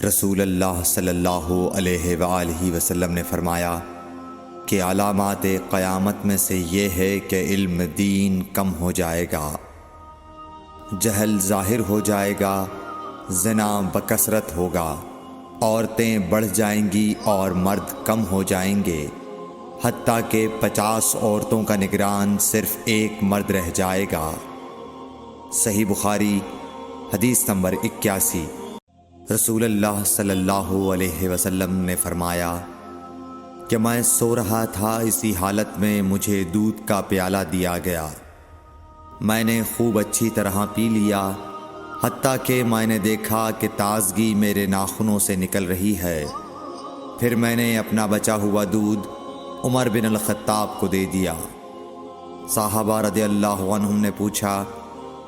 رسول اللہ صلی اللہ علیہ وآلہ وسلم نے فرمایا کہ علامات قیامت میں سے یہ ہے کہ علم دین کم ہو جائے گا، جہل ظاہر ہو جائے گا، زنا بکثرت ہوگا، عورتیں بڑھ جائیں گی اور مرد کم ہو جائیں گے، حتیٰ کہ 50 عورتوں کا نگران صرف ایک مرد رہ جائے گا۔ صحیح بخاری حدیث نمبر 81۔ رسول اللہ صلی اللہ علیہ وسلم نے فرمایا کہ میں سو رہا تھا، اسی حالت میں مجھے دودھ کا پیالہ دیا گیا، میں نے خوب اچھی طرح پی لیا، حتیٰ کہ میں نے دیکھا کہ تازگی میرے ناخنوں سے نکل رہی ہے۔ پھر میں نے اپنا بچا ہوا دودھ عمر بن الخطاب کو دے دیا۔ صحابہ رضی اللہ عنہم نے پوچھا،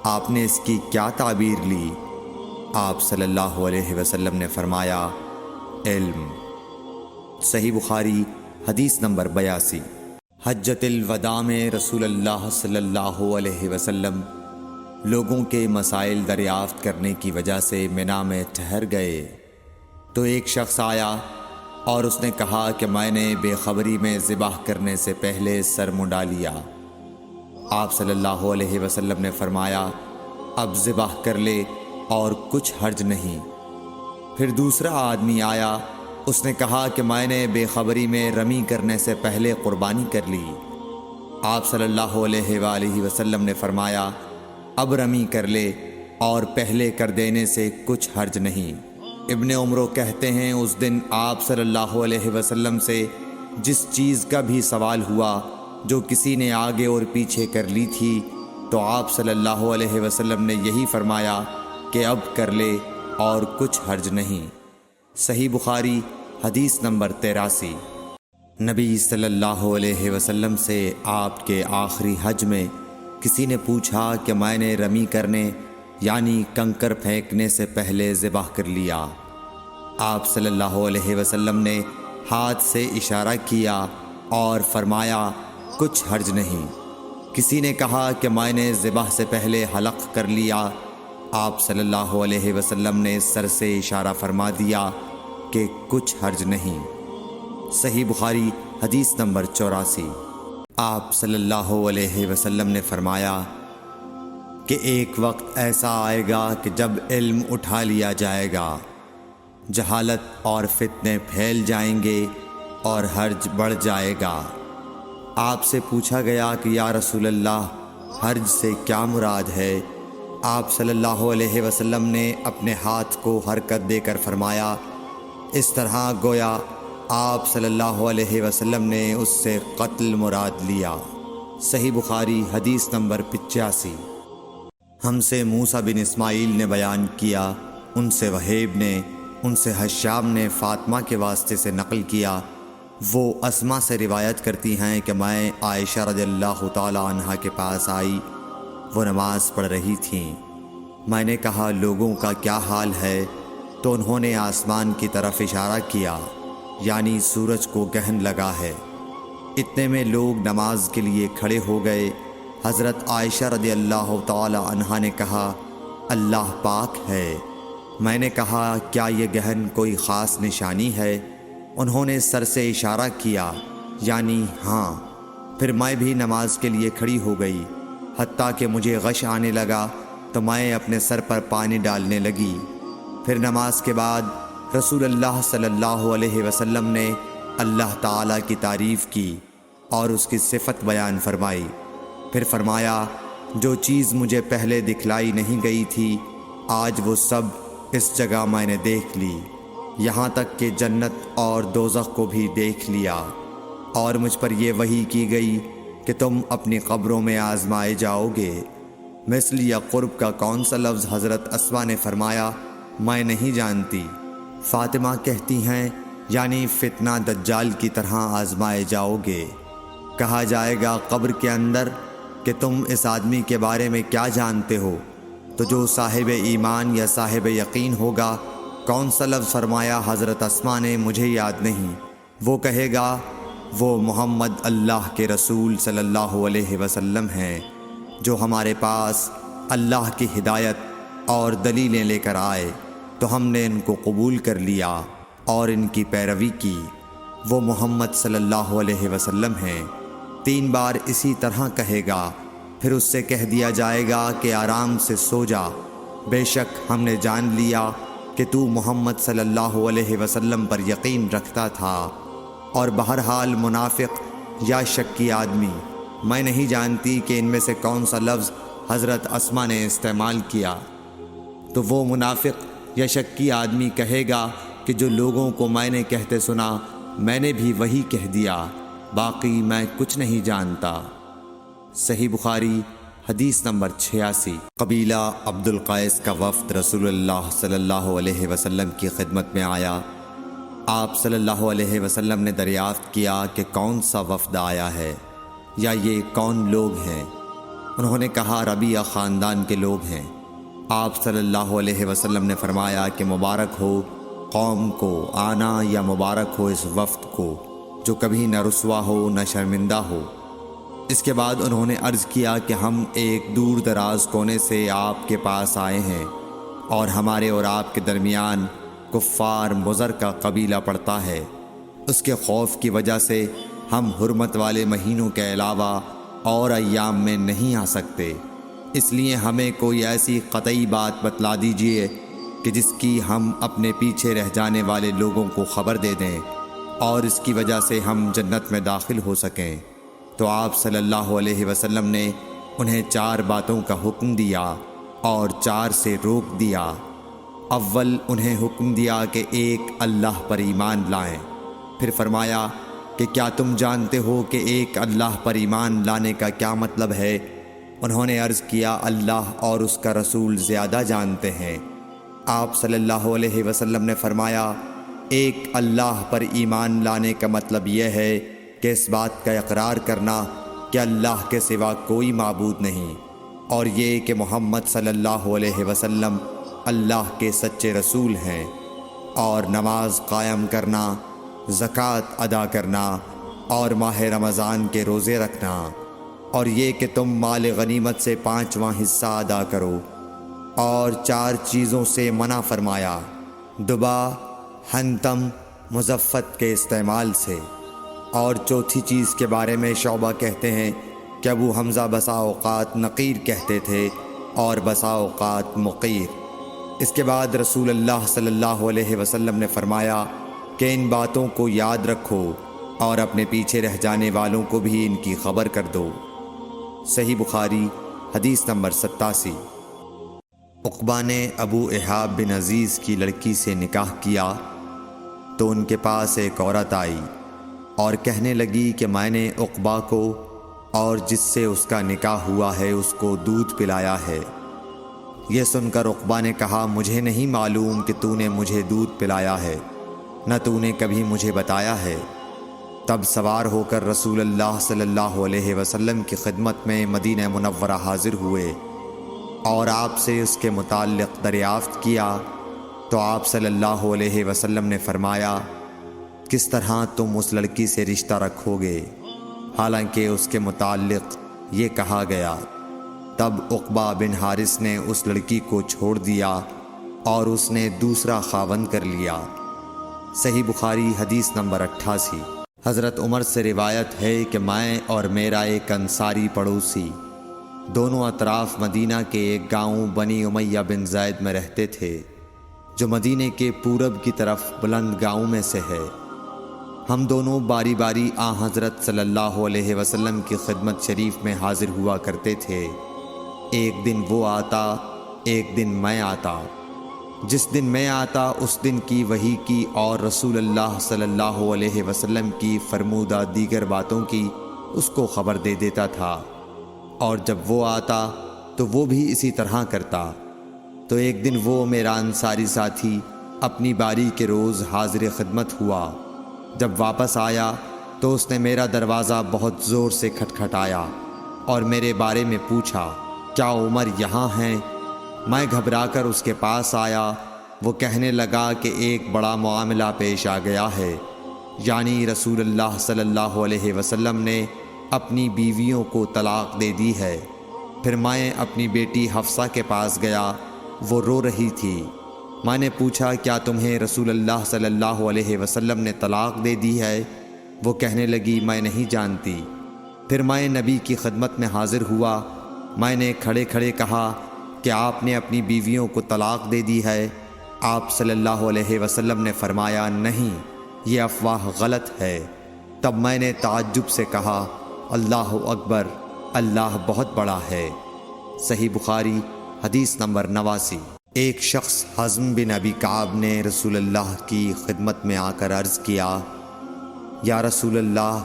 آپ نے اس کی کیا تعبیر لی؟ آپ صلی اللہ علیہ وسلم نے فرمایا، علم۔ صحیح بخاری حدیث نمبر 82۔ حجۃ الوداع میں رسول اللہ صلی اللہ علیہ وسلم لوگوں کے مسائل دریافت کرنے کی وجہ سے منا میں ٹھہر گئے تو ایک شخص آیا اور اس نے کہا کہ میں نے بے خبری میں ذبح کرنے سے پہلے سر منڈا لیا۔ آپ صلی اللہ علیہ وسلم نے فرمایا، اب ذبح کر لے اور کچھ حرج نہیں۔ پھر دوسرا آدمی آیا، اس نے کہا کہ میں نے بے خبری میں رمی کرنے سے پہلے قربانی کر لی۔ آپ صلی اللہ علیہ وآلہ وسلم نے فرمایا، اب رمی کر لے اور پہلے کر دینے سے کچھ حرج نہیں۔ ابن عمرو کہتے ہیں، اس دن آپ صلی اللہ علیہ وسلم سے جس چیز کا بھی سوال ہوا جو کسی نے آگے اور پیچھے کر لی تھی، تو آپ صلی اللہ علیہ وسلم نے یہی فرمایا کہ اب کر لے اور کچھ حرج نہیں۔ صحیح بخاری حدیث نمبر 83۔ نبی صلی اللہ علیہ وسلم سے آپ کے آخری حج میں کسی نے پوچھا کہ میں نے رمی کرنے یعنی کنکر پھینکنے سے پہلے ذبح کر لیا۔ آپ صلی اللہ علیہ وسلم نے ہاتھ سے اشارہ کیا اور فرمایا، کچھ حرج نہیں۔ کسی نے کہا کہ میں نے ذبح سے پہلے حلق کر لیا۔ آپ صلی اللہ علیہ وسلم نے سر سے اشارہ فرما دیا کہ کچھ حرج نہیں۔ صحیح بخاری حدیث نمبر 84۔ آپ صلی اللہ علیہ وسلم نے فرمایا کہ ایک وقت ایسا آئے گا کہ جب علم اٹھا لیا جائے گا، جہالت اور فتنے پھیل جائیں گے اور حرج بڑھ جائے گا۔ آپ سے پوچھا گیا کہ یا رسول اللہ، حرج سے کیا مراد ہے؟ آپ صلی اللہ علیہ وسلم نے اپنے ہاتھ کو حرکت دے کر فرمایا، اس طرح گویا آپ صلی اللہ علیہ وسلم نے اس سے قتل مراد لیا۔ صحیح بخاری حدیث نمبر 85۔ ہم سے موسیٰ بن اسماعیل نے بیان کیا، ان سے وہیب نے، ان سے حشام نے فاطمہ کے واسطے سے نقل کیا، وہ اسما سے روایت کرتی ہیں کہ میں عائشہ رضی اللہ تعالی عنہا کے پاس آئی، وہ نماز پڑھ رہی تھیں۔ میں نے کہا، لوگوں کا کیا حال ہے؟ تو انہوں نے آسمان کی طرف اشارہ کیا، یعنی سورج کو گرہن لگا ہے۔ اتنے میں لوگ نماز کے لیے کھڑے ہو گئے۔ حضرت عائشہ رضی اللہ تعالی عنہا نے کہا، اللہ پاک ہے۔ میں نے کہا، کیا یہ گرہن کوئی خاص نشانی ہے؟ انہوں نے سر سے اشارہ کیا، یعنی ہاں۔ پھر میں بھی نماز کے لیے کھڑی ہو گئی، حتیٰ کہ مجھے غش آنے لگا تو میں اپنے سر پر پانی ڈالنے لگی۔ پھر نماز کے بعد رسول اللہ صلی اللہ علیہ وسلم نے اللہ تعالیٰ کی تعریف کی اور اس کی صفت بیان فرمائی۔ پھر فرمایا، جو چیز مجھے پہلے دکھلائی نہیں گئی تھی، آج وہ سب اس جگہ میں نے دیکھ لی، یہاں تک کہ جنت اور دوزخ کو بھی دیکھ لیا، اور مجھ پر یہ وحی کی گئی کہ تم اپنی قبروں میں آزمائے جاؤ گے۔ مثل یا قرب کا کون سا لفظ؟ حضرت اسما نے فرمایا، میں نہیں جانتی۔ فاطمہ کہتی ہیں، یعنی فتنہ دجال کی طرح آزمائے جاؤ گے۔ کہا جائے گا قبر کے اندر کہ تم اس آدمی کے بارے میں کیا جانتے ہو؟ تو جو صاحب ایمان یا صاحب یقین ہوگا، کون سا لفظ فرمایا؟ حضرت اسما نے، مجھے یاد نہیں۔ وہ کہے گا، وہ محمد اللہ کے رسول صلی اللہ علیہ وسلم ہیں، جو ہمارے پاس اللہ کی ہدایت اور دلیلیں لے کر آئے، تو ہم نے ان کو قبول کر لیا اور ان کی پیروی کی۔ وہ محمد صلی اللہ علیہ وسلم ہیں۔ 3 بار اسی طرح کہے گا، پھر اس سے کہہ دیا جائے گا کہ آرام سے سو جا، بے شک ہم نے جان لیا کہ تو محمد صلی اللہ علیہ وسلم پر یقین رکھتا تھا۔ اور بہرحال منافق یا شکی آدمی، میں نہیں جانتی کہ ان میں سے کون سا لفظ حضرت اسما نے استعمال کیا، تو وہ منافق یا شکی آدمی کہے گا کہ جو لوگوں کو میں نے کہتے سنا میں نے بھی وہی کہہ دیا، باقی میں کچھ نہیں جانتا۔ صحیح بخاری حدیث نمبر 86۔ قبیلہ عبد القیس کا وفد رسول اللہ صلی اللہ علیہ وسلم کی خدمت میں آیا۔ آپ صلی اللہ علیہ وسلم نے دریافت کیا کہ کون سا وفد آیا ہے یا یہ کون لوگ ہیں؟ انہوں نے کہا ربیعہ خاندان کے لوگ ہیں۔ آپ صلی اللہ علیہ وسلم نے فرمایا کہ مبارک ہو قوم کو آنا، یا مبارک ہو اس وفد کو جو کبھی نہ رسوا ہو نہ شرمندہ ہو۔ اس کے بعد انہوں نے عرض کیا کہ ہم ایک دور دراز کونے سے آپ کے پاس آئے ہیں، اور ہمارے اور آپ کے درمیان کفار مضر کا قبیلہ پڑتا ہے۔ اس کے خوف کی وجہ سے ہم حرمت والے مہینوں کے علاوہ اور ایام میں نہیں آ سکتے، اس لیے ہمیں کوئی ایسی قطعی بات بتلا دیجیے کہ جس کی ہم اپنے پیچھے رہ جانے والے لوگوں کو خبر دے دیں اور اس کی وجہ سے ہم جنت میں داخل ہو سکیں۔ تو آپ صلی اللہ علیہ وسلم نے انہیں 4 باتوں کا حکم دیا اور 4 سے روک دیا۔ اول انہیں حکم دیا کہ ایک اللہ پر ایمان لائیں، پھر فرمایا کہ کیا تم جانتے ہو کہ ایک اللہ پر ایمان لانے کا کیا مطلب ہے؟ انہوں نے عرض کیا اللہ اور اس کا رسول زیادہ جانتے ہیں۔ آپ صلی اللہ علیہ وسلم نے فرمایا ایک اللہ پر ایمان لانے کا مطلب یہ ہے کہ اس بات کا اقرار کرنا کہ اللہ کے سوا کوئی معبود نہیں، اور یہ کہ محمد صلی اللہ علیہ وسلم اللہ کے سچے رسول ہیں، اور نماز قائم کرنا، زکوٰۃ ادا کرنا، اور ماہ رمضان کے روزے رکھنا، اور یہ کہ تم مال غنیمت سے 5واں حصہ ادا کرو، اور 4 چیزوں سے منع فرمایا، دبا، حنتم، مزفت کے استعمال سے۔ اور چوتھی چیز کے بارے میں شعبہ کہتے ہیں کہ ابو حمزہ بسا اوقات نقیر کہتے تھے اور بسا اوقات مقیر۔ اس کے بعد رسول اللہ صلی اللہ علیہ وسلم نے فرمایا کہ ان باتوں کو یاد رکھو اور اپنے پیچھے رہ جانے والوں کو بھی ان کی خبر کر دو۔ صحیح بخاری حدیث نمبر 87۔ عقبہ نے ابو احاب بن عزیز کی لڑکی سے نکاح کیا تو ان کے پاس ایک عورت آئی اور کہنے لگی کہ میں نے عقبہ کو اور جس سے اس کا نکاح ہوا ہے اس کو دودھ پلایا ہے۔ یہ سن کر عقبہ نے کہا مجھے نہیں معلوم کہ تو نے مجھے دودھ پلایا ہے، نہ تو نے کبھی مجھے بتایا ہے۔ تب سوار ہو کر رسول اللہ صلی اللہ علیہ وسلم کی خدمت میں مدینہ منورہ حاضر ہوئے اور آپ سے اس کے متعلق دریافت کیا تو آپ صلی اللہ علیہ وسلم نے فرمایا کس طرح تم اس لڑکی سے رشتہ رکھو گے، حالانکہ اس کے متعلق یہ کہا گیا۔ تب عقبہ بن حارث نے اس لڑکی کو چھوڑ دیا اور اس نے دوسرا خاوند کر لیا۔ صحیح بخاری حدیث نمبر 88۔ حضرت عمر سے روایت ہے کہ میں اور میرا ایک انصاری پڑوسی دونوں اطراف مدینہ کے ایک گاؤں بنی امیہ بن زید میں رہتے تھے، جو مدینے کے پورب کی طرف بلند گاؤں میں سے ہے۔ ہم دونوں باری باری حضرت صلی اللہ علیہ وسلم کی خدمت شریف میں حاضر ہوا کرتے تھے۔ ایک دن وہ آتا، ایک دن میں آتا۔ جس دن میں آتا اس دن کی وحی کی اور رسول اللہ صلی اللہ علیہ وسلم کی فرمودہ دیگر باتوں کی اس کو خبر دے دیتا تھا، اور جب وہ آتا تو وہ بھی اسی طرح کرتا۔ تو ایک دن وہ میرا انصاری ساتھی اپنی باری کے روز حاضر خدمت ہوا۔ جب واپس آیا تو اس نے میرا دروازہ بہت زور سے کھٹکھٹایا اور میرے بارے میں پوچھا کیا عمر یہاں ہیں؟ میں گھبرا کر اس کے پاس آیا۔ وہ کہنے لگا کہ ایک بڑا معاملہ پیش آ گیا ہے، یعنی رسول اللہ صلی اللہ علیہ وسلم نے اپنی بیویوں کو طلاق دے دی ہے۔ پھر میں اپنی بیٹی حفصہ کے پاس گیا، وہ رو رہی تھی۔ میں نے پوچھا کیا تمہیں رسول اللہ صلی اللہ علیہ وسلم نے طلاق دے دی ہے؟ وہ کہنے لگی میں نہیں جانتی۔ پھر میں نبی کی خدمت میں حاضر ہوا۔ میں نے کھڑے کھڑے کہا کہ آپ نے اپنی بیویوں کو طلاق دے دی ہے؟ آپ صلی اللہ علیہ وسلم نے فرمایا نہیں، یہ افواہ غلط ہے۔ تب میں نے تعجب سے کہا اللہ اکبر، اللہ بہت بڑا ہے۔ صحیح بخاری حدیث نمبر 89۔ ایک شخص حزم بن ابی کعب نے رسول اللہ کی خدمت میں آ کر عرض کیا یا رسول اللہ،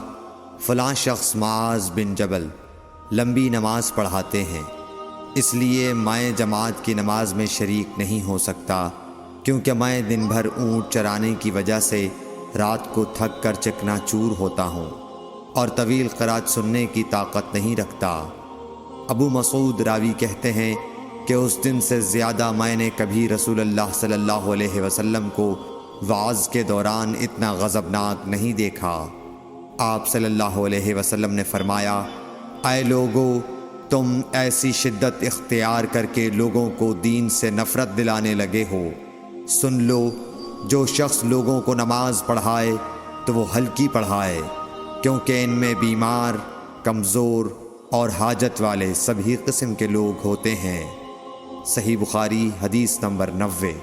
فلاں شخص معاذ بن جبل لمبی نماز پڑھاتے ہیں، اس لیے میں جماعت کی نماز میں شریک نہیں ہو سکتا، کیونکہ میں دن بھر اونٹ چرانے کی وجہ سے رات کو تھک کر چکنا چور ہوتا ہوں اور طویل قرات سننے کی طاقت نہیں رکھتا۔ ابو مسعود راوی کہتے ہیں کہ اس دن سے زیادہ میں نے کبھی رسول اللہ صلی اللہ علیہ وسلم کو وعظ کے دوران اتنا غضبناک نہیں دیکھا۔ آپ صلی اللہ علیہ وسلم نے فرمایا، اے لوگو، تم ایسی شدت اختیار کر کے لوگوں کو دین سے نفرت دلانے لگے ہو۔ سن لو، جو شخص لوگوں کو نماز پڑھائے تو وہ ہلکی پڑھائے، کیونکہ ان میں بیمار، کمزور اور حاجت والے سبھی قسم کے لوگ ہوتے ہیں۔ صحیح بخاری حدیث نمبر 90۔